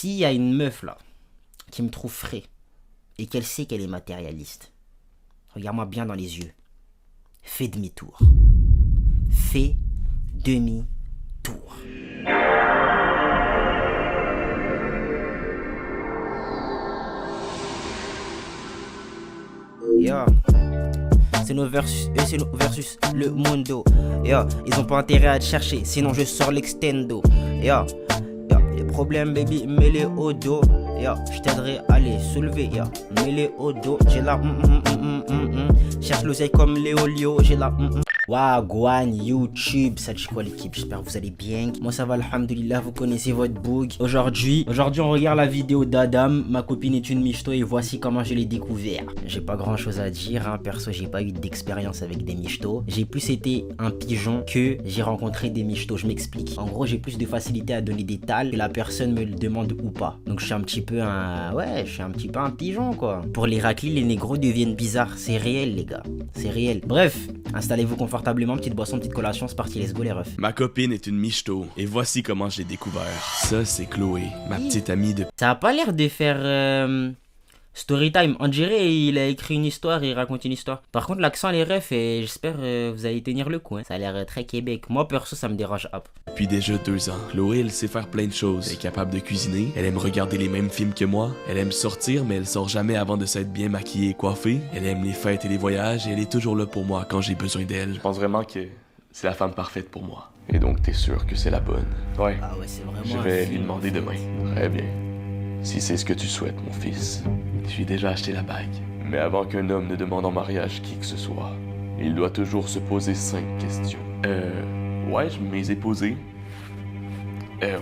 S'il y a une meuf là qui me trouve frais et qu'elle sait qu'elle est matérialiste, regarde-moi bien dans les yeux. Fais demi-tour. Fais demi-tour. Yeah. C'est nos versus le mundo. Yeah. Ils ont pas intérêt à te chercher, sinon je sors l'extendo. Yeah. Yeah. Les problèmes, baby, mets-les au dos. Yeah. Je t'aiderai à les soulever. Yeah. Mets-les au dos. J'ai la cherche l'oseille comme Léolio. J'ai la Wagwan YouTube, ça dit quoi l'équipe? J'espère que vous allez bien. Moi ça va, alhamdoulilah, vous connaissez votre boug. Aujourd'hui on regarde la vidéo d'Adam. Ma copine est une michto et voici comment je l'ai découvert. J'ai pas grand chose à dire, hein. Perso j'ai pas eu d'expérience avec des michtos. J'ai plus été un pigeon que j'ai rencontré des michtos, je m'explique. En gros j'ai plus de facilité à donner des tales que la personne me le demande ou pas. Donc je suis un petit peu un... Ouais, je suis un petit peu un pigeon quoi. Pour les raclis, les négros deviennent bizarres. C'est réel les gars, c'est réel. Bref, installez-vous confortablement, petite boisson, petite collation, c'est parti, let's go les refs. Ma copine est une michto, et voici comment je l'ai découvert. Ça, c'est Chloé, ma petite amie de... Ça a pas l'air de faire story time. On dirait il a écrit une histoire et il raconte une histoire. Par contre, l'accent, les refs, et j'espère vous allez tenir le coup. Hein. Ça a l'air très Québec. Moi, perso, ça me dérange hop. Depuis déjà 2 ans, Chloé, elle sait faire plein de choses. Elle est capable de cuisiner, elle aime regarder les mêmes films que moi, elle aime sortir, mais elle sort jamais avant de s'être bien maquillée et coiffée. Elle aime les fêtes et les voyages, et elle est toujours là pour moi quand j'ai besoin d'elle. Je pense vraiment que c'est la femme parfaite pour moi. Et donc, t'es sûr que c'est la bonne? Ouais. Ah ouais, c'est vraiment... Je vais lui demander demain. Très bien. Si c'est ce que tu souhaites, mon fils. J'ai déjà acheté la bague. Mais avant qu'un homme ne demande en mariage qui que ce soit, il doit toujours se poser 5 questions. Ouais, je me les ai posées.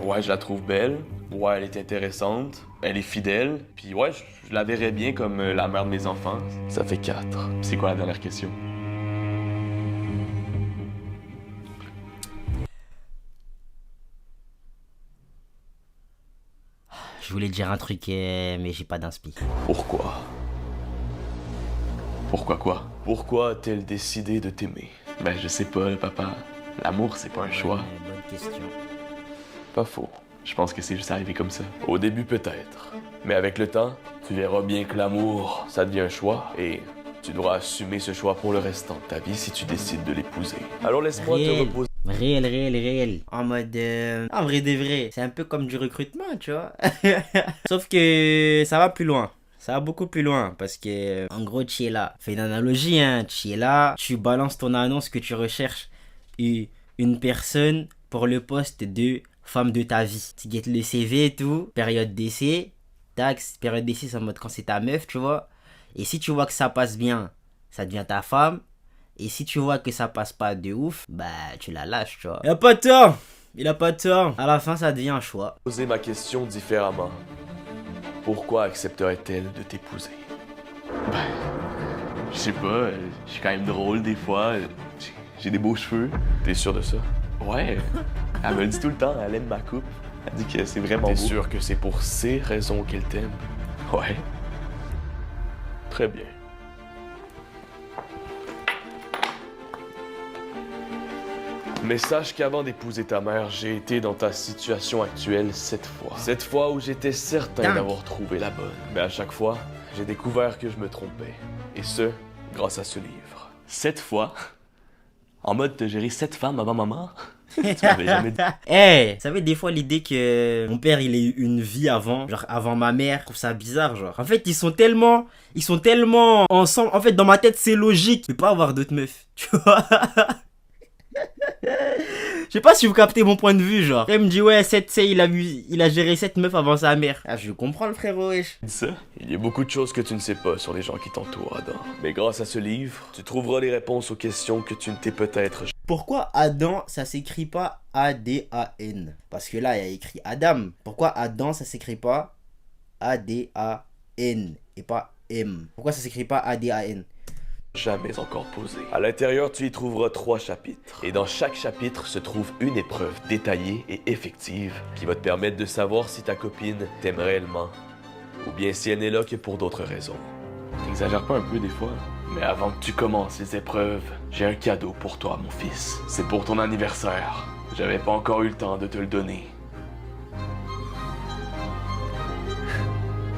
Ouais, je la trouve belle. Ouais, elle est intéressante. Elle est fidèle. Puis ouais, je la verrais bien comme la mère de mes enfants. Ça fait 4. C'est quoi la dernière question? Je voulais dire un truc, mais j'ai pas d'inspi. Pourquoi? Pourquoi quoi? Pourquoi a-t-elle décidé de t'aimer? Ben, je sais pas, papa. L'amour, c'est pas un choix. Bonne question. Pas faux. Je pense que c'est juste arrivé comme ça. Au début, peut-être. Mais avec le temps, tu verras bien que l'amour, ça devient un choix. Et tu devras assumer ce choix pour le restant de ta vie si tu décides de l'épouser. Alors laisse-moi te reposer. Réel. En mode... En vrai de vrai. C'est un peu comme du recrutement, tu vois. Sauf que ça va plus loin. Ça va beaucoup plus loin. Parce que, en gros, tu es là. Fais une analogie, hein. Tu es là. Tu balances ton annonce que tu recherches une personne pour le poste de femme de ta vie. Tu guettes le CV et tout. Période d'essai. Tac, période d'essai, c'est en mode quand c'est ta meuf, tu vois. Et si tu vois que ça passe bien, ça devient ta femme. Et si tu vois que ça passe pas de ouf, bah tu la lâches, tu vois. Il a pas de tort. Il a pas de tort. À la fin, ça devient un choix. Poser ma question différemment. Pourquoi accepterait-elle de t'épouser? Ben, je sais pas, je suis quand même drôle des fois. J'ai des beaux cheveux. T'es sûr de ça? Ouais. Elle me le dit tout le temps, elle aime ma coupe. Elle dit que c'est vraiment beau. T'es sûr que c'est pour ces raisons qu'elle t'aime? Ouais. Très bien. Mais sache qu'avant d'épouser ta mère, j'ai été dans ta situation actuelle 7 fois. 7 fois où j'étais certain d'avoir trouvé la bonne. Mais à chaque fois, j'ai découvert que je me trompais. Et ce, grâce à ce livre. 7 fois? En mode te gérer 7 femmes avant maman? Tu m'avais jamais dit. Hey, vous savez, des fois, l'idée que mon père, il ait eu une vie avant, genre avant ma mère, je trouve ça bizarre, genre. En fait, ils sont tellement ensemble. En fait, dans ma tête, c'est logique. Je peux pas avoir d'autres meufs, tu vois. Je sais pas si vous captez mon point de vue, genre. Il me dit, ouais, il a géré 7 meufs avant sa mère. Ah, je comprends le frérot, wesh. Ça, il y a beaucoup de choses que tu ne sais pas sur les gens qui t'entourent, Adam. Mais grâce à ce livre, tu trouveras les réponses aux questions que tu ne t'es peut-être... Pourquoi Adam, ça s'écrit pas A-D-A-N? Parce que là, il y a écrit Adam. Pourquoi Adam, ça s'écrit pas A-D-A-N et pas M? Pourquoi ça s'écrit pas A-D-A-N? Jamais encore posé. À l'intérieur, tu y trouveras 3 chapitres. Et dans chaque chapitre se trouve une épreuve détaillée et effective qui va te permettre de savoir si ta copine t'aime réellement ou bien si elle n'est là que pour d'autres raisons. T'exagères pas un peu des fois? Mais avant que tu commences les épreuves, j'ai un cadeau pour toi, mon fils. C'est pour ton anniversaire. J'avais pas encore eu le temps de te le donner.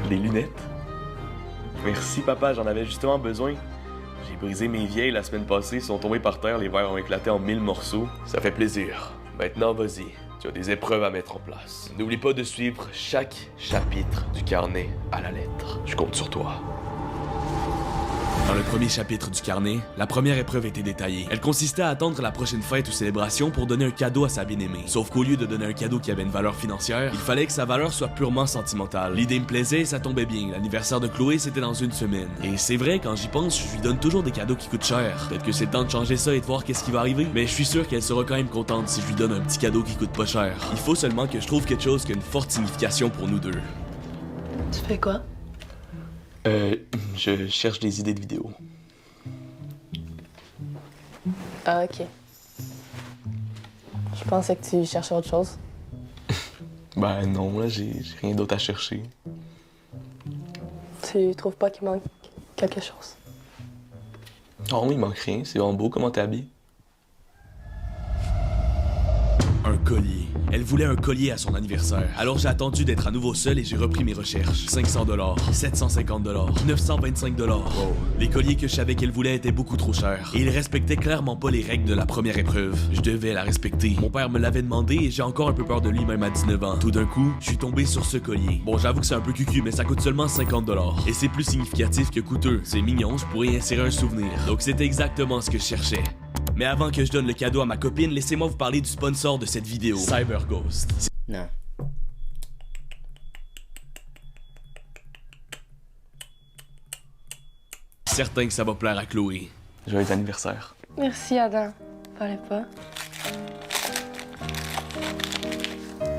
Des lunettes? Merci papa, j'en avais justement besoin. J'ai brisé mes vieilles la semaine passée, sont tombées par terre, les verres ont éclaté en 1000 morceaux. Ça fait plaisir. Maintenant, vas-y, tu as des épreuves à mettre en place. N'oublie pas de suivre chaque chapitre du carnet à la lettre. Je compte sur toi. Dans le premier chapitre du carnet, la première épreuve était détaillée. Elle consistait à attendre la prochaine fête ou célébration pour donner un cadeau à sa bien-aimée. Sauf qu'au lieu de donner un cadeau qui avait une valeur financière, il fallait que sa valeur soit purement sentimentale. L'idée me plaisait et ça tombait bien. L'anniversaire de Chloé, c'était dans une semaine. Et c'est vrai, quand j'y pense, je lui donne toujours des cadeaux qui coûtent cher. Peut-être que c'est le temps de changer ça et de voir qu'est-ce qui va arriver. Mais je suis sûr qu'elle sera quand même contente si je lui donne un petit cadeau qui coûte pas cher. Il faut seulement que je trouve quelque chose qui a une forte signification pour nous deux. Tu fais quoi? Je cherche des idées de vidéos. Ah, ok. Je pensais que tu cherchais autre chose. Ben non, là, j'ai rien d'autre à chercher. Tu trouves pas qu'il manque quelque chose? Oh, il manque rien, c'est vraiment beau comment t'es habillé. Un collier. Elle voulait un collier à son anniversaire. Alors j'ai attendu d'être à nouveau seul et j'ai repris mes recherches. 500$, 750$, 925$. Wow. Les colliers que je savais qu'elle voulait étaient beaucoup trop chers. Et ils respectaient clairement pas les règles de la première épreuve. Je devais la respecter. Mon père me l'avait demandé et j'ai encore un peu peur de lui même à 19 ans. Tout d'un coup, je suis tombé sur ce collier. Bon, j'avoue que c'est un peu cucu, mais ça coûte seulement 50$. Et c'est plus significatif que coûteux. C'est mignon, je pourrais y insérer un souvenir. Donc c'était exactement ce que je cherchais. Mais avant que je donne le cadeau à ma copine, laissez-moi vous parler du sponsor de cette vidéo, CyberGhost. Non. Certain que ça va plaire à Chloé. Joyeux anniversaire. Merci, Adam. Fallait pas.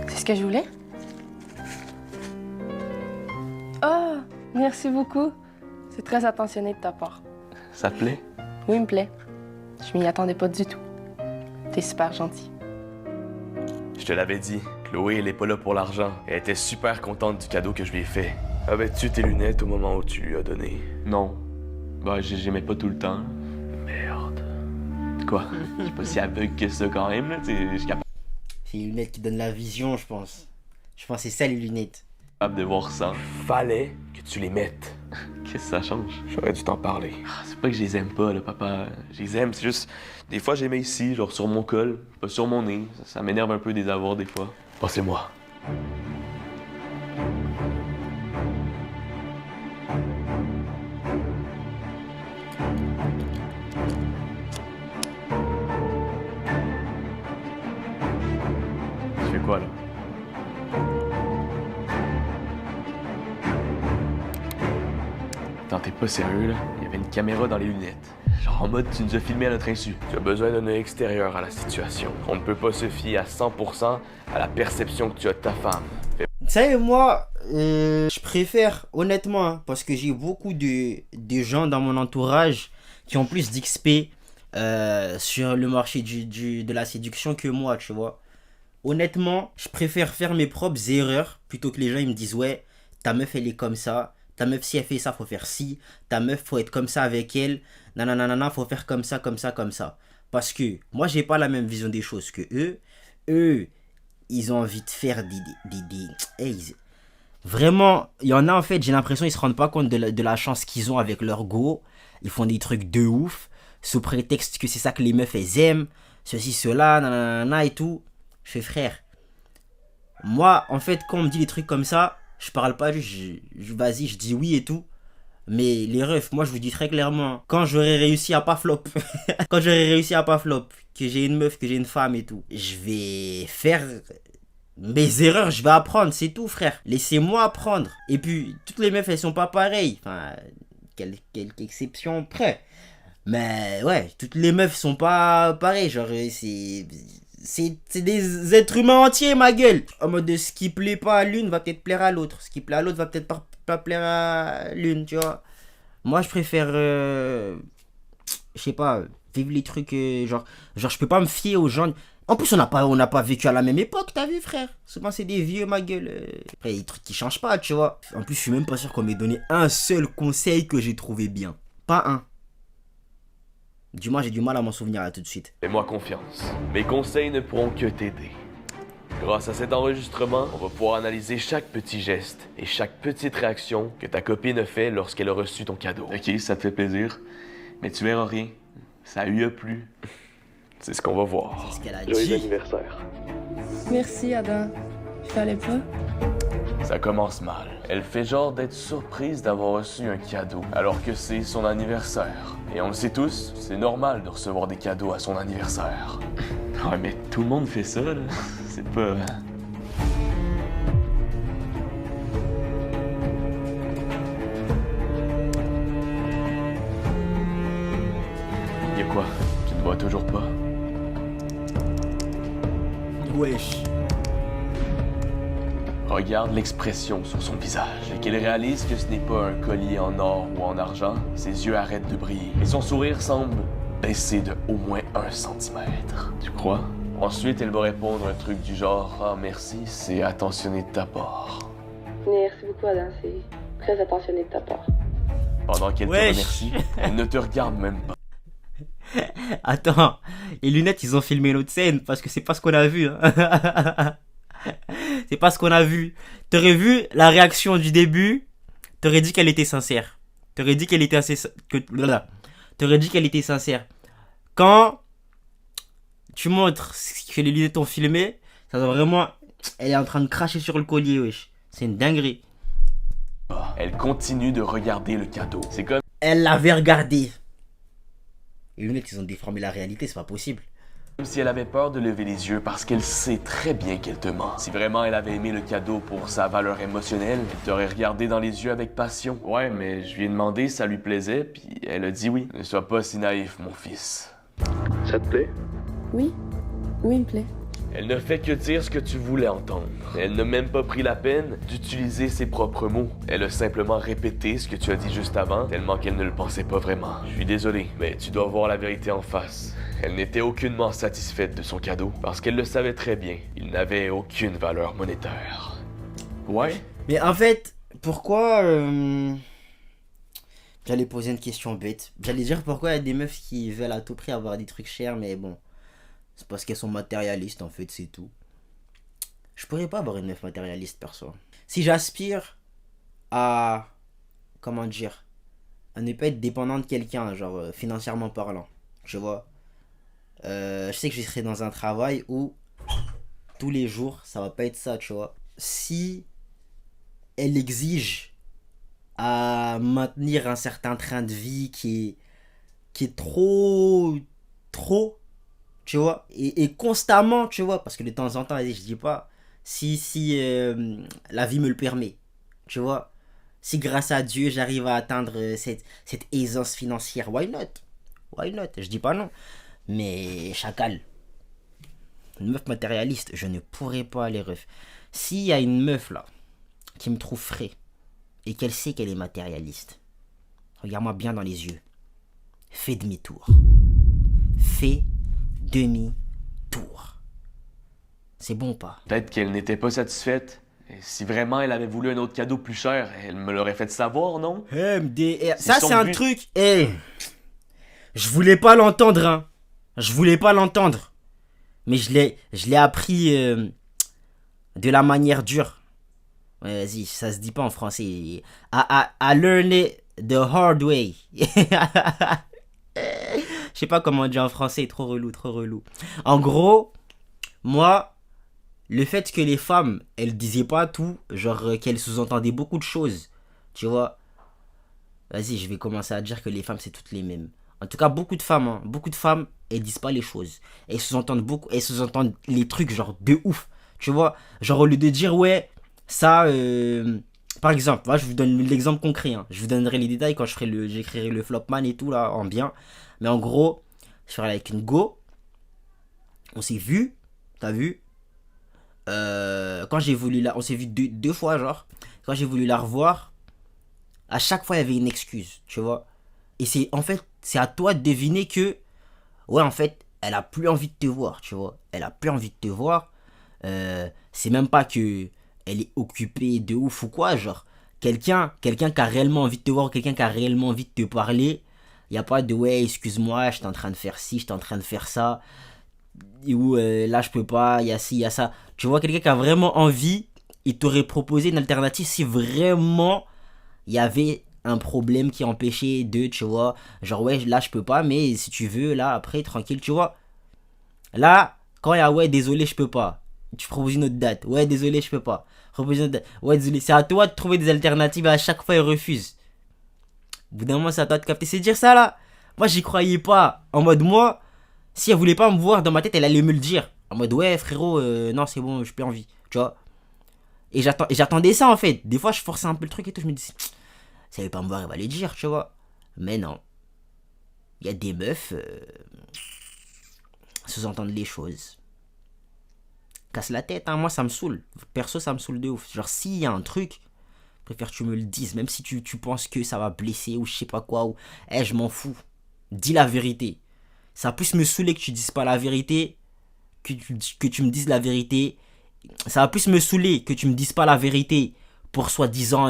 C'est ce que je voulais? Ah, merci beaucoup. C'est très attentionné de ta part. Ça te plaît? Oui, il me plaît. Je m'y attendais pas du tout. T'es super gentil. Je te l'avais dit, Chloé, elle est pas là pour l'argent. Elle était super contente du cadeau que je lui ai fait. Avais-tu tes lunettes au moment où tu lui as donné? Non. Ben, j'aimais pas tout le temps. Merde. Quoi? Je suis pas si aveugle que ça quand même, là. Je suis capable C'est les lunettes qui donnent la vision, je pense. Je pense que c'est ça les lunettes. de voir ça. Fallait que tu les mettes. Qu'est-ce que ça change? J'aurais dû t'en parler. C'est pas que je les aime pas, là, papa. Je les aime, c'est juste... Des fois, je les mets ici, genre sur mon col, pas sur mon nez. Ça m'énerve un peu de les avoir, des fois. Passez-moi. Tu fais quoi, là? Attends, t'es pas sérieux, là? Il y avait une caméra dans les lunettes. Genre en mode, tu nous as filmé à notre insu. Tu as besoin d'un œil extérieur à la situation. On ne peut pas se fier à 100% à la perception que tu as de ta femme. Tu sais, moi, je préfère, honnêtement, hein, parce que j'ai beaucoup de gens dans mon entourage qui ont plus d'XP sur le marché de la séduction que moi, tu vois. Honnêtement, je préfère faire mes propres erreurs plutôt que les gens ils me disent, ouais, ta meuf elle est comme ça. Ta meuf, si elle fait ça, faut faire ci. Ta meuf, faut être comme ça avec elle. Nanana, faut faire comme ça, comme ça, comme ça. Parce que moi, j'ai pas la même vision des choses que eux. Eux, ils ont envie de faire Vraiment, il y en a en fait, j'ai l'impression qu'ils se rendent pas compte de la chance qu'ils ont avec leur go. Ils font des trucs de ouf. Sous prétexte que c'est ça que les meufs, elles aiment. Ceci, cela, nanana et tout. Je fais frère. Moi, en fait, quand on me dit des trucs comme ça... Je parle pas, vas-y, je dis oui et tout. Mais les refs, moi je vous dis très clairement, quand j'aurai réussi à pas flop, que j'ai une meuf, que j'ai une femme et tout, je vais faire mes erreurs, je vais apprendre, c'est tout frère. Laissez-moi apprendre. Et puis, toutes les meufs, elles sont pas pareilles. Enfin, quelques exceptions près. Mais ouais, toutes les meufs sont pas pareilles. Genre, c'est des êtres humains entiers, ma gueule. En mode de ce qui plaît pas à l'une va peut-être plaire à l'autre. Ce qui plaît à l'autre va peut-être pas plaire à l'une, tu vois. Moi, je préfère, je sais pas, vivre les trucs, genre, je peux pas me fier aux gens. En plus, on n'a pas vécu à la même époque, t'as vu, frère. Souvent, c'est des vieux, ma gueule. Après, il y a des trucs qui changent pas, tu vois. En plus, je suis même pas sûr qu'on m'ait donné un seul conseil que j'ai trouvé bien. Pas un. Du moins, j'ai du mal à m'en souvenir là tout de suite. Fais-moi confiance. Mes conseils ne pourront que t'aider. Grâce à cet enregistrement, on va pouvoir analyser chaque petit geste et chaque petite réaction que ta copine a fait lorsqu'elle a reçu ton cadeau. Ok, ça te fait plaisir, mais tu verras rien. Ça lui a plu. C'est ce qu'on va voir. C'est ce qu'elle a Joyeux dit. anniversaire. Merci, Adam. Fallait pas. Ça commence mal. Elle fait genre d'être surprise d'avoir reçu un cadeau, alors que c'est son anniversaire. Et on le sait tous, c'est normal de recevoir des cadeaux à son anniversaire. Ouais, mais tout le monde fait ça, là. C'est pas... Y'a quoi? Tu ne vois toujours pas? Wesh. Regarde l'expression sur son visage et qu'elle réalise que ce n'est pas un collier en or ou en argent, ses yeux arrêtent de briller et son sourire semble baisser de au moins 1 centimètre. Tu crois? Ensuite, elle va répondre un truc du genre « Ah merci, c'est attentionné de ta part Merci beaucoup, Adam. C'est très attentionné de ta part. ». Pendant qu'elle te Wesh. remercie, elle ne te regarde même pas. Attends, les lunettes, ils ont filmé l'autre scène parce que c'est pas ce qu'on a vu. Hein. C'est pas ce qu'on a vu. T'aurais vu la réaction du début, t'aurais dit qu'elle était sincère. T'aurais dit qu'elle était T'aurais dit qu'elle était sincère. Quand tu montres que les lunettes ont filmé, ça doit vraiment... Elle est en train de cracher sur le collier, wesh. C'est une dinguerie. Elle continue de regarder le cadeau. C'est comme Elle l'avait regardé. Les lunettes, ils ont déformé la réalité, c'est pas possible. si elle avait peur de lever les yeux parce qu'elle sait très bien qu'elle te ment. Si vraiment elle avait aimé le cadeau pour sa valeur émotionnelle, elle t'aurait regardé dans les yeux avec passion. Ouais, mais je lui ai demandé si ça lui plaisait, puis elle a dit oui. Ne sois pas si naïf, mon fils. Ça te plaît? Oui? Oui, il me plaît. Elle ne fait que dire ce que tu voulais entendre. Elle n'a même pas pris la peine d'utiliser ses propres mots. Elle a simplement répété ce que tu as dit juste avant, tellement qu'elle ne le pensait pas vraiment. Je suis désolé, mais tu dois voir la vérité en face. Elle n'était aucunement satisfaite de son cadeau, parce qu'elle le savait très bien. Il n'avait aucune valeur monétaire. Ouais? Mais en fait, pourquoi... J'allais poser une question bête. J'allais dire pourquoi il y a des meufs qui veulent à tout prix avoir des trucs chers, mais bon... C'est parce qu'elles sont matérialistes, en fait, c'est tout. Je pourrais pas avoir une meuf matérialiste, perso. Si j'aspire à... Comment dire? À ne pas être dépendant de quelqu'un, genre financièrement parlant. Tu vois? Je sais que je serai dans un travail où tous les jours, ça va pas être ça, tu vois. Si elle exige à maintenir un certain train de vie qui est trop, tu vois, et constamment, tu vois, parce que de temps en temps, vas-y, je dis pas, si la vie me le permet, tu vois, si grâce à Dieu, j'arrive à atteindre cette aisance financière, why not, je dis pas non, mais chacal, une meuf matérialiste, je ne pourrais pas les ref. S'il y a une meuf là, qui me trouve frais, et qu'elle sait qu'elle est matérialiste, regarde-moi bien dans les yeux, fais demi-tour, fais demi-tour. C'est bon ou pas? Peut-être qu'elle n'était pas satisfaite. Et si vraiment elle avait voulu un autre cadeau plus cher, elle me l'aurait fait savoir, non? MDR. C'est Ça, son c'est un but. truc. Je voulais pas l'entendre, hein. Je voulais pas l'entendre. Mais je l'ai appris de la manière dure. Ouais, vas-y, ça se dit pas en français. I learned it the hard way. Je sais pas comment on dit en français, trop relou. En gros, moi, le fait que les femmes, elles disaient pas tout, genre qu'elles sous-entendaient beaucoup de choses, tu vois. Vas-y, je vais commencer à dire que les femmes, c'est toutes les mêmes. En tout cas, beaucoup de femmes, elles disent pas les choses. Elles sous-entendent beaucoup, elles sous-entendent les trucs genre de ouf, tu vois. Genre au lieu de dire, ouais, ça... Par exemple, voilà, je vous donne l'exemple concret, hein. Je vous donnerai les détails quand j'écrirai le Flopman et tout là en bien. Mais en gros, je ferai avec une go. On s'est vu, t'as vu. Quand j'ai voulu on s'est vu deux fois genre. Quand j'ai voulu la revoir, à chaque fois il y avait une excuse, tu vois. Et c'est à toi de deviner que, ouais, en fait, elle a plus envie de te voir, tu vois. Elle a plus envie de te voir. C'est même pas que elle est occupée de ouf ou quoi, genre quelqu'un qui a réellement envie de te voir, quelqu'un qui a réellement envie de te parler, il y a pas de ouais, excuse-moi, j'étais en train de faire ci, j'étais en train de faire ça. Ou là je peux pas, il y a ci, il y a ça. Tu vois, quelqu'un qui a vraiment envie, il t'aurait proposé une alternative si vraiment il y avait un problème qui empêchait de, tu vois. Genre, ouais, là je peux pas, mais si tu veux, là après, tranquille, tu vois. Là, quand il y a ouais, désolé, je peux pas. Tu proposes une autre date. Ouais, désolé, je peux pas. Propose une autre date. Ouais, désolé. C'est à toi de trouver des alternatives. À chaque fois, ils refusent. Au bout d'un moment, c'est à toi de capter. C'est dire ça là. Moi, j'y croyais pas. En mode, moi, si elle voulait pas me voir dans ma tête, elle allait me le dire. En mode, ouais, frérot, non, c'est bon, j'ai plus envie. Tu vois. Et j'attendais ça en fait. Des fois, je forçais un peu le truc et tout. Je me disais, si elle veut pas me voir, elle va le dire, tu vois. Mais non. Il y a des meufs. Sous-entendre les choses. Casse la tête, hein. Moi, ça me saoule. Perso, ça me saoule de ouf. Genre, s'il y a un truc, préfère que tu me le dises. Même si tu penses que ça va blesser ou je sais pas quoi. Ou, je m'en fous. Dis la vérité. Ça va plus me saouler que tu dises pas la vérité. Que tu me dises la vérité. Ça va plus me saouler que tu me dises pas la vérité. Pour soi-disant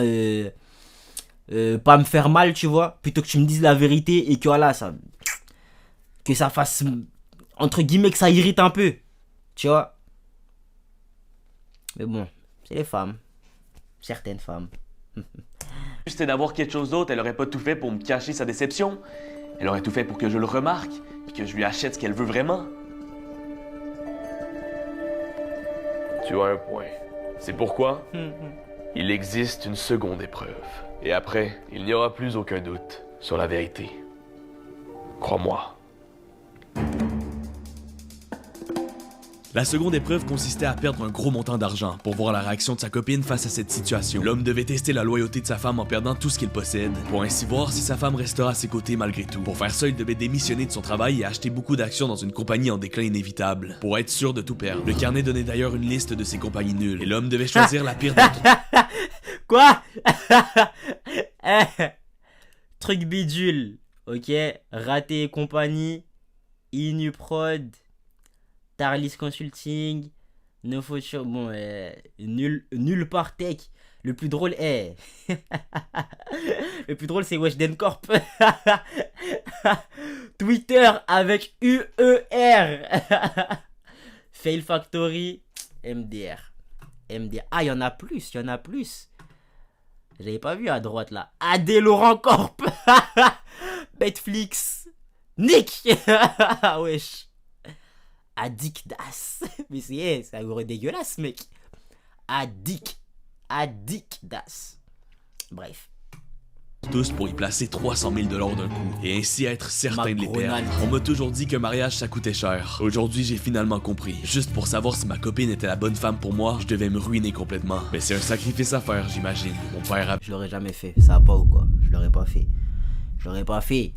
pas me faire mal, tu vois. Plutôt que tu me dises la vérité et que voilà, que ça fasse, entre guillemets, que ça irrite un peu. Tu vois. Mais bon, c'est les femmes. Certaines femmes. C'était d'avoir quelque chose d'autre, elle aurait pas tout fait pour me cacher sa déception. Elle aurait tout fait pour que je le remarque, puis que je lui achète ce qu'elle veut vraiment. Tu as un point. C'est pourquoi il existe une seconde épreuve. Et après, il n'y aura plus aucun doute sur la vérité. Crois-moi. La seconde épreuve consistait à perdre un gros montant d'argent pour voir la réaction de sa copine face à cette situation. L'homme devait tester la loyauté de sa femme en perdant tout ce qu'il possède, pour ainsi voir si sa femme restera à ses côtés malgré tout. Pour faire ça, il devait démissionner de son travail et acheter beaucoup d'actions dans une compagnie en déclin inévitable, pour être sûr de tout perdre. Le carnet donnait d'ailleurs une liste de ses compagnies nulles, et l'homme devait choisir la pire d'entre Quoi? Truc bidule. Ok. Raté et compagnie. Inuprod. Tarlis Consulting, No Future, bon, nul par tech. Le plus drôle est. Le plus drôle, c'est Weshden Corp. Twitter avec UER. Fail Factory, MDR. Ah, il y en a plus, il y en a plus. J'avais pas vu à droite là. AD Laurent Corp. Netflix. Nick. Wesh. Addictas. Mais c'est un gros dégueulasse, mec. Addictas. Bref. tous pour y placer 300 000 $ d'un coup, et ainsi être certain de les perdre. Grenade. On m'a toujours dit qu'un mariage ça coûtait cher. Aujourd'hui j'ai finalement compris. Juste pour savoir si ma copine était la bonne femme pour moi, je devais me ruiner complètement. Mais c'est un sacrifice à faire, j'imagine. Mon père a... Je l'aurais jamais fait, ça va pas ou quoi? Je l'aurais pas fait. Je l'aurais pas fait.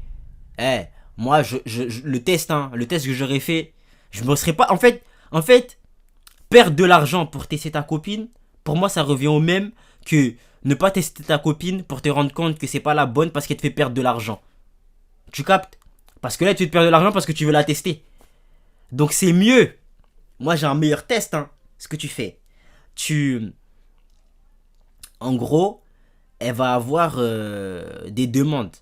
Moi, le test, le test que j'aurais fait, je me serais pas... En fait, perdre de l'argent pour tester ta copine, pour moi, ça revient au même que ne pas tester ta copine pour te rendre compte que c'est pas la bonne parce qu'elle te fait perdre de l'argent. Tu captes? Parce que là, tu te perds de l'argent parce que tu veux la tester. Donc, c'est mieux. Moi, j'ai un meilleur test, Ce que tu fais. En gros, elle va avoir des demandes.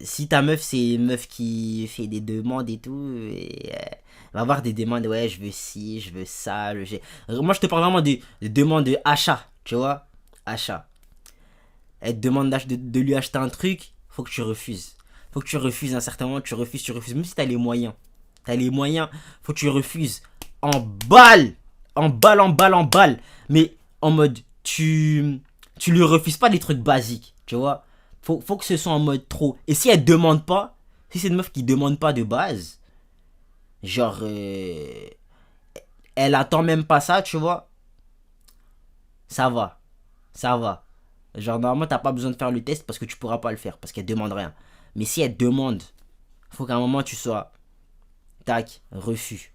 Si ta meuf, c'est une meuf qui fait des demandes et tout, elle va avoir des demandes, ouais, je veux ci, je veux ça, moi, je te parle vraiment de demandes d'achat, tu vois, achat. Elle te demande de lui acheter un truc, faut que tu refuses. Faut que tu refuses à un certain moment, tu refuses, même si t'as les moyens. Faut que tu refuses. En balle. Mais en mode, tu lui refuses pas des trucs basiques, tu vois. Faut que ce soit en mode trop. Et si elle demande pas, si c'est une meuf qui demande pas de base, genre, elle attend même pas ça, tu vois, ça va. Genre, normalement, t'as pas besoin de faire le test parce que tu pourras pas le faire, parce qu'elle demande rien. Mais si elle demande, faut qu'à un moment tu sois, tac, refus.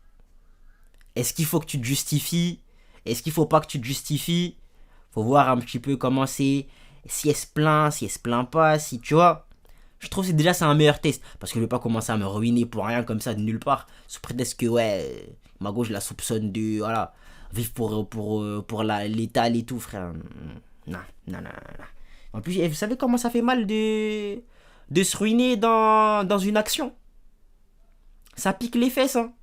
Est-ce qu'il faut que tu te justifies? Est-ce qu'il faut pas que tu te justifies? Faut voir un petit peu comment c'est. Si elle se plaint pas, si tu vois. Je trouve que c'est un meilleur test. Parce que je vais pas commencer à me ruiner pour rien comme ça de nulle part. Sous prétexte que ouais, ma gauche la soupçonne de voilà, vivre pour l'étal et tout, frère. Non. En plus, vous savez comment ça fait mal de se ruiner dans une action. Ça pique les fesses, hein.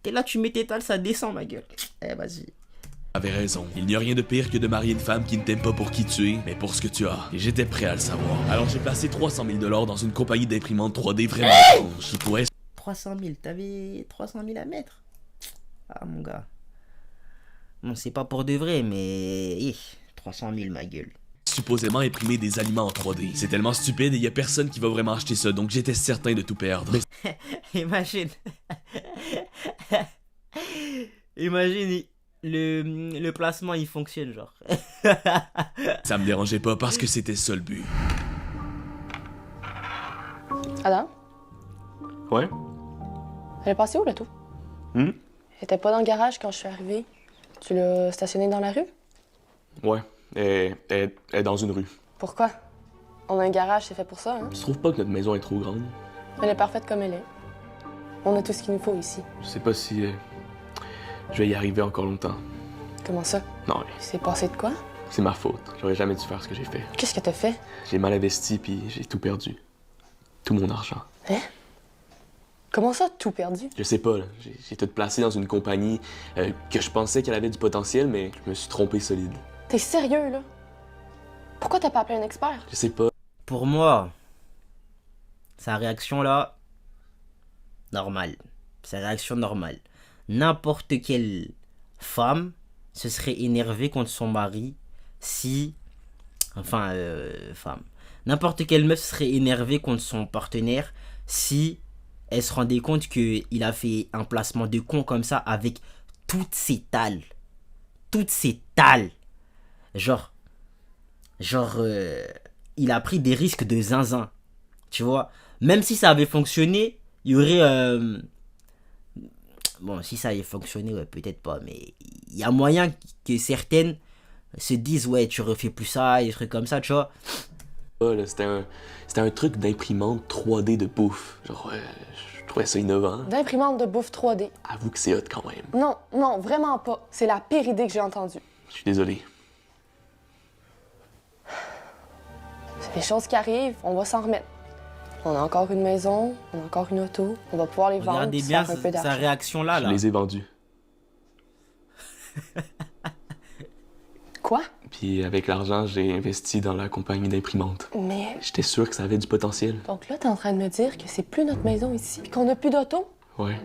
T'es là, tu mets tes tales, ça descend, ma gueule. Eh, vas-y. avait raison. Il n'y a rien de pire que de marier une femme qui ne t'aime pas pour qui tu es, mais pour ce que tu as. Et j'étais prêt à le savoir. Alors j'ai placé 300 000 $ dans une compagnie d'imprimantes 3D vraiment étrange qui pourrait... 300 000, t'avais 300 000 à mettre. Ah, mon gars. Bon, c'est pas pour de vrai, mais... 300 000, ma gueule. supposément imprimer des aliments en 3D. C'est tellement stupide et y a personne qui va vraiment acheter ça, donc j'étais certain de tout perdre. Imagine. Imagine, le placement, il fonctionne, genre. Ça me dérangeait pas parce que c'était ça le but. Adam, Ouais? elle est passée où, l'auto? Hmm? Elle était pas dans le garage quand je suis arrivée. Tu l'as stationnée dans la rue? Ouais. Elle est dans une rue. Pourquoi? On a un garage, c'est fait pour ça, hein? Tu trouves pas que notre maison est trop grande? Elle est parfaite comme elle est. On a tout ce qu'il nous faut ici. Je sais pas si je vais y arriver encore longtemps. Comment ça? Non, Il s'est passé de quoi? c'est ma faute. J'aurais jamais dû faire ce que j'ai fait. Qu'est-ce que t'as fait? J'ai mal investi puis j'ai tout perdu. Tout mon argent. Hein? Comment ça, tout perdu? Je sais pas, là. J'ai tout placé dans une compagnie que je pensais qu'elle avait du potentiel, mais je me suis trompé solide. T'es sérieux, là? Pourquoi t'as pas appelé un expert? Je sais pas. Pour moi, sa réaction là, normale. Sa réaction normale. N'importe quelle femme se serait énervée contre son mari si... Enfin, femme. N'importe quelle meuf serait énervée contre son partenaire si elle se rendait compte qu'il a fait un placement de con comme ça avec toutes ses tales. Toutes ses tales. Genre, il a pris des risques de zinzin. Tu vois, même si ça avait fonctionné, il y aurait... Bon, si ça avait fonctionné, ouais, peut-être pas, mais il y a moyen que certaines se disent, ouais, tu refais plus ça, et des trucs comme ça, tu vois. Là, c'était un truc d'imprimante 3D de bouffe. Genre, je trouvais ça innovant. D'imprimante de bouffe 3D. Avoue que c'est hot quand même. Non, non, vraiment pas. C'est la pire idée que j'ai entendue. Je suis désolé. C'est des choses qui arrivent, on va s'en remettre. On a encore une maison, on a encore une auto, on va pouvoir les vendre, Regardez puis bien faire un peu sa d'argent. réaction là. Je les ai vendus. Quoi? Puis avec l'argent, j'ai investi dans la compagnie d'imprimante. Mais... J'étais sûr que ça avait du potentiel. Donc là, t'es en train de me dire que c'est plus notre maison ici, puis qu'on a plus d'auto? Ouais,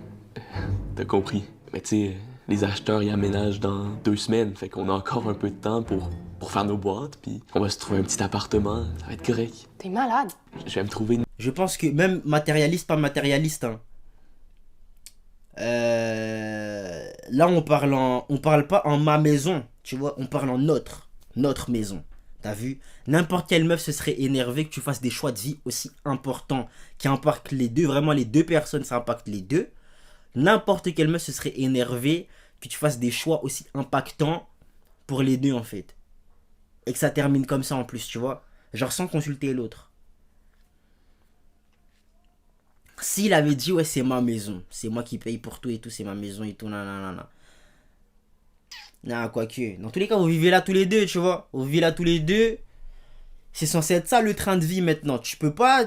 t'as compris. Mais tu sais, les acheteurs y aménagent dans 2 semaines, fait qu'on a encore un peu de temps pour faire nos boîtes, puis on va se trouver un petit appartement, ça va être correct. T'es malade. Je vais me trouver une... Je pense que même matérialiste, pas matérialiste, hein. Là, on parle pas en ma maison, tu vois, on parle en notre maison. T'as vu? N'importe quelle meuf se serait énervée que tu fasses des choix de vie aussi importants qui impactent les deux. Vraiment, les deux personnes, ça impacte les deux. N'importe quelle meuf se serait énervée que tu fasses des choix aussi impactants pour les deux, en fait. Et que ça termine comme ça en plus, tu vois. Genre sans consulter l'autre. S'il avait dit, ouais, c'est ma maison, c'est moi qui paye pour tout et tout, c'est ma maison et tout, nanana. Non, quoique. Dans tous les cas, vous vivez là tous les deux, tu vois. Vous vivez là tous les deux. C'est censé être ça le train de vie maintenant. Tu peux pas,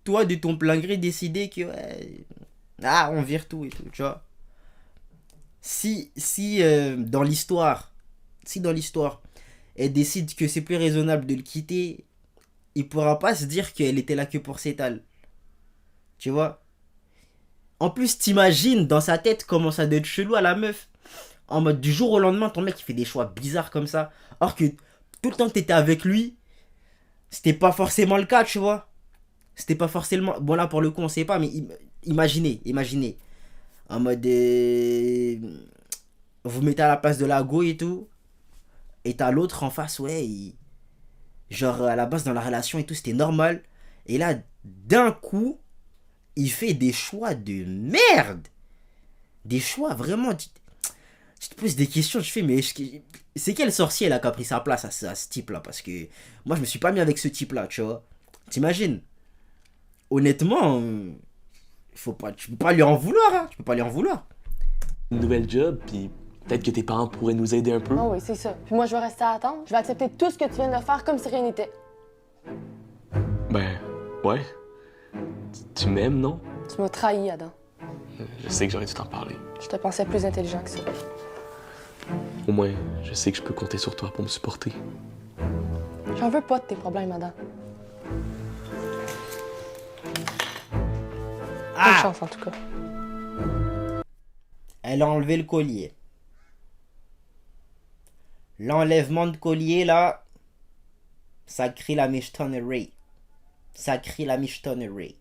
toi, de ton plein gré, décider que, ouais, on vire tout et tout, tu vois. Si dans l'histoire, elle décide que c'est plus raisonnable de le quitter, il pourra pas se dire qu'elle était là que pour s'étaler. Tu vois? En plus, t'imagines dans sa tête comment ça doit être chelou à la meuf. En mode du jour au lendemain, ton mec il fait des choix bizarres comme ça. Or que tout le temps que t'étais avec lui, c'était pas forcément le cas, tu vois. C'était pas forcément... Bon là pour le coup on sait pas, mais imaginez. En mode... Vous mettez à la place de la go et tout. Et t'as l'autre en face, ouais. Genre à la base dans la relation et tout, c'était normal. Et là, d'un coup... Il fait des choix de merde. Des choix vraiment... Tu te poses des questions, tu fais, mais c'est quel sorcier là qui a pris sa place à ce type là? Parce que moi je me suis pas mis avec ce type là, tu vois. T'imagines? Honnêtement, tu peux pas lui en vouloir, hein. Tu peux pas lui en vouloir. Une nouvelle job, puis peut-être que tes parents pourraient nous aider un peu. Ah oui, c'est ça. Puis moi, je vais rester à attendre. Je vais accepter tout ce que tu viens de faire comme si rien n'était. Ben, ouais. Tu m'aimes, non? Tu m'as trahi, Adam. Je sais que j'aurais dû t'en parler. Je te pensais plus intelligent que ça. Au moins, je sais que je peux compter sur toi pour me supporter. J'en veux pas de tes problèmes, madame. Bonne chance, en tout cas. Elle a enlevé le collier. L'enlèvement de collier, là, ça crie la michetonnerie. Ça crie la michetonnerie.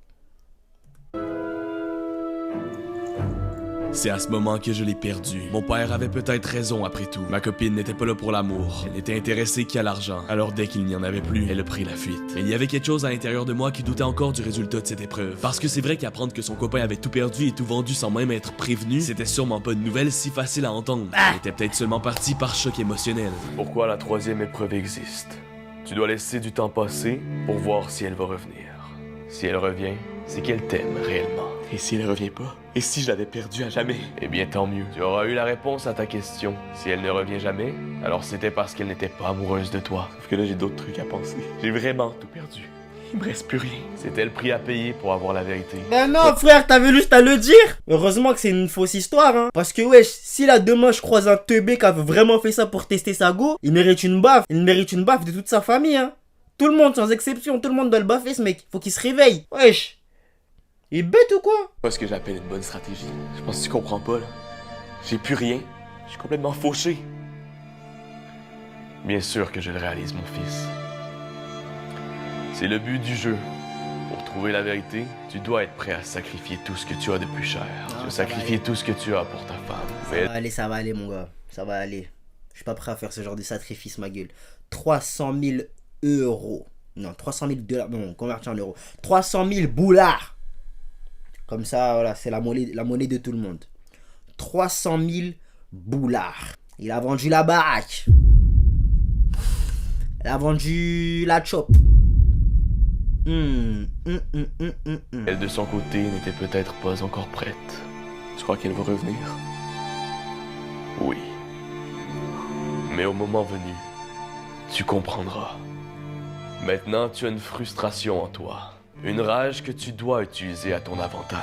C'est à ce moment que je l'ai perdu. Mon père avait peut-être raison après tout. Ma copine n'était pas là pour l'amour. Elle n'était intéressée qu'à l'argent. Alors dès qu'il n'y en avait plus, elle a pris la fuite. Mais il y avait quelque chose à l'intérieur de moi qui doutait encore du résultat de cette épreuve. Parce que c'est vrai qu'apprendre que son copain avait tout perdu et tout vendu sans même être prévenu, c'était sûrement pas une nouvelle si facile à entendre. Elle était peut-être seulement partie par choc émotionnel. Pourquoi la troisième épreuve existe? Tu dois laisser du temps passer pour voir si elle va revenir. Si elle revient, c'est qu'elle t'aime réellement. Et si elle revient pas? Et si je l'avais perdue à jamais? Eh bien, tant mieux. Tu auras eu la réponse à ta question. Si elle ne revient jamais, alors c'était parce qu'elle n'était pas amoureuse de toi. Sauf que là, j'ai d'autres trucs à penser. J'ai vraiment tout perdu. Il me reste plus rien. C'était le prix à payer pour avoir la vérité. Ben non, frère, t'avais juste à le dire. Heureusement que c'est une fausse histoire, hein. Parce que, wesh, si là demain je croise un teubé qui a vraiment fait ça pour tester sa go, il mérite une baffe. Il mérite une baffe de toute sa famille, hein. Tout le monde, sans exception, tout le monde doit le baffer, ce mec. Faut qu'il se réveille. Wesh. Il est bête ou quoi? Pas ce que j'appelle une bonne stratégie. Je pense que tu comprends pas, là. J'ai plus rien. Je suis complètement fauché. Bien sûr que je le réalise, mon fils. C'est le but du jeu. Pour trouver la vérité, tu dois être prêt à sacrifier tout ce que tu as de plus cher. Tu vas sacrifier tout ce que tu as pour ta femme. Ça va aller, mon gars. Ça va aller. Je suis pas prêt à faire ce genre de sacrifice, ma gueule. 300 000 euros. Non, 300 000 $. Non, converti en euros. 300 000 boulards. Comme ça, voilà, c'est la monnaie de tout le monde. 300 000 boulards. Il a vendu la baraque. Il a vendu la chop. Elle, de son côté, n'était peut-être pas encore prête. Tu crois qu'elle va revenir? Oui. Mais au moment venu, tu comprendras. Maintenant, tu as une frustration en toi. Une rage que tu dois utiliser à ton avantage.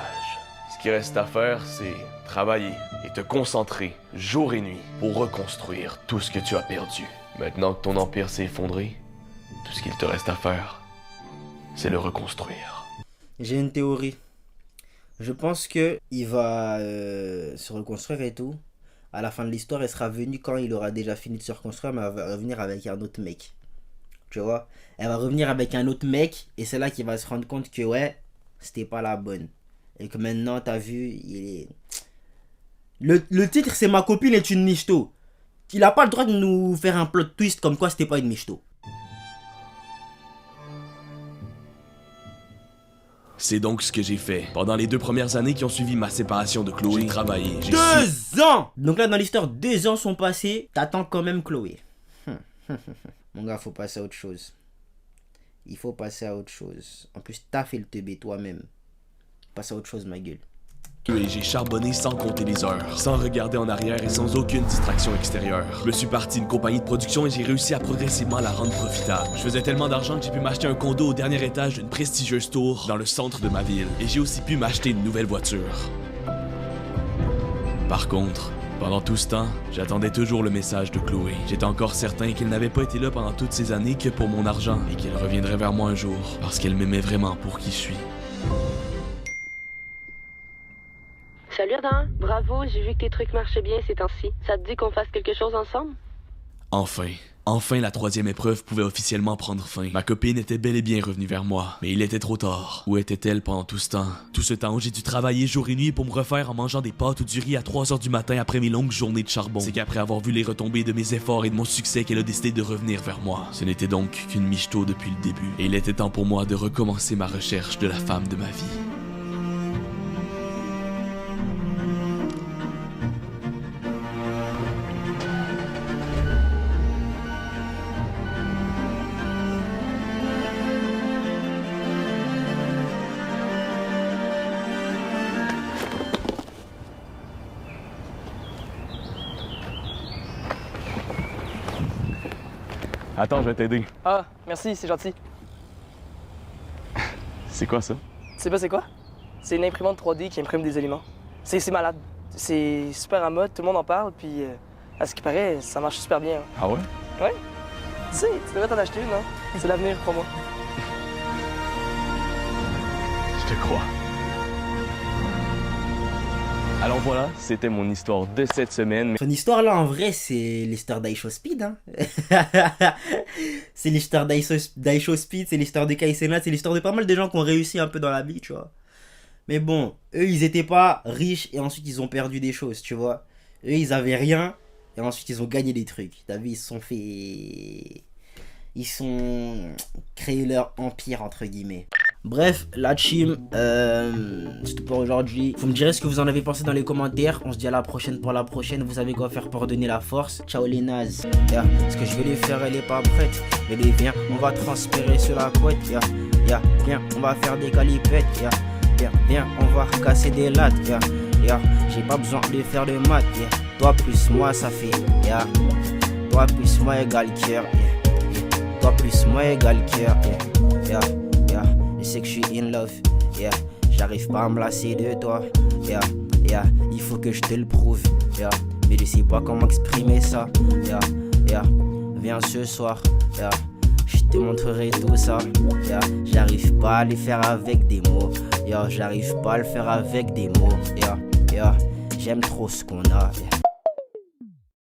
Ce qui reste à faire, c'est travailler et te concentrer jour et nuit pour reconstruire tout ce que tu as perdu. Maintenant que ton empire s'est effondré, tout ce qu'il te reste à faire, c'est le reconstruire. J'ai une théorie. Je pense que il va se reconstruire et tout. À la fin de l'histoire, elle sera venue quand il aura déjà fini de se reconstruire, mais elle va revenir avec un autre mec. Tu vois? Elle va revenir avec un autre mec et c'est là qu'il va se rendre compte que ouais, c'était pas la bonne. Et que maintenant, t'as vu, il est... Le titre, c'est Ma copine est une michto. Il a pas le droit de nous faire un plot twist comme quoi c'était pas une michto. C'est donc ce que j'ai fait. Pendant les 2 premières années qui ont suivi ma séparation de Chloé, j'ai travaillé. 2 ans! Donc là, dans l'histoire, 2 ans sont passés. T'attends quand même Chloé. Mon gars, faut passer à autre chose. Il faut passer à autre chose. En plus, t'as fait le teubé toi-même. Passe à autre chose, ma gueule. Et j'ai charbonné sans compter les heures, sans regarder en arrière et sans aucune distraction extérieure. Je me suis parti d'une compagnie de production et j'ai réussi à progressivement la rendre profitable. Je faisais tellement d'argent que j'ai pu m'acheter un condo au dernier étage d'une prestigieuse tour dans le centre de ma ville. Et j'ai aussi pu m'acheter une nouvelle voiture. Par contre, pendant tout ce temps, j'attendais toujours le message de Chloé. J'étais encore certain qu'elle n'avait pas été là pendant toutes ces années que pour mon argent et qu'elle reviendrait vers moi un jour parce qu'elle m'aimait vraiment pour qui je suis. Salut Adam, bravo, j'ai vu que tes trucs marchaient bien ces temps-ci. Ça te dit qu'on fasse quelque chose ensemble? Enfin la 3e épreuve pouvait officiellement prendre fin. Ma copine était bel et bien revenue vers moi, mais il était trop tard. Où était-elle pendant tout ce temps? Tout ce temps où j'ai dû travailler jour et nuit pour me refaire en mangeant des pâtes ou du riz à 3h du matin après mes longues journées de charbon. C'est qu'après avoir vu les retombées de mes efforts et de mon succès qu'elle a décidé de revenir vers moi. Ce n'était donc qu'une michto depuis le début. Et il était temps pour moi de recommencer ma recherche de la femme de ma vie. Attends, je vais t'aider. Ah, merci, c'est gentil. C'est quoi ça? Tu sais pas c'est quoi? C'est une imprimante 3D qui imprime des aliments. C'est malade. C'est super à mode, tout le monde en parle, puis à ce qui paraît, ça marche super bien. Ah ouais? Ouais. Tu sais, tu devrais t'en acheter une, hein? C'est l'avenir pour moi. Je te crois. Alors voilà, c'était mon histoire de cette semaine. Son histoire là en vrai c'est l'histoire d'Aisho Speed hein. C'est l'histoire d'Aisho Speed, c'est l'histoire de Kai Cenat, c'est l'histoire de pas mal de gens qui ont réussi un peu dans la vie, tu vois. Mais bon, eux ils étaient pas riches et ensuite ils ont perdu des choses, tu vois. Eux ils avaient rien et ensuite ils ont gagné des trucs. T'as vu, ils se sont fait... Ils sont créé leur empire entre guillemets. Bref, la team, c'est tout pour aujourd'hui. Vous me direz ce que vous en avez pensé dans les commentaires. On se dit à la prochaine pour la prochaine. Vous savez quoi faire pour donner la force. Ciao les nazes. Yeah. Ce que je vais les faire, elle est pas prête. Bébé viens, on va transpirer sur la couette. Yeah. Yeah. Viens, on va faire des calipettes. Yeah. Viens, viens, on va casser des lattes. Yeah. Yeah. J'ai pas besoin de faire de maths. Yeah. Toi plus moi ça fait. Yeah. Toi plus moi égale cœur. Yeah. Yeah. Toi plus moi égale cœur. Yeah. Yeah. Yeah. Je sais que je suis in love, yeah. J'arrive pas à me lasser de toi, yeah. Yeah. Il faut que je te le prouve, yeah. Mais je sais pas comment exprimer ça, yeah. Yeah. Viens ce soir, yeah. Je te montrerai tout ça, yeah. J'arrive pas à le faire avec des mots, yeah. J'arrive pas à le faire avec des mots, yeah. Yeah. J'aime trop ce qu'on a, yeah.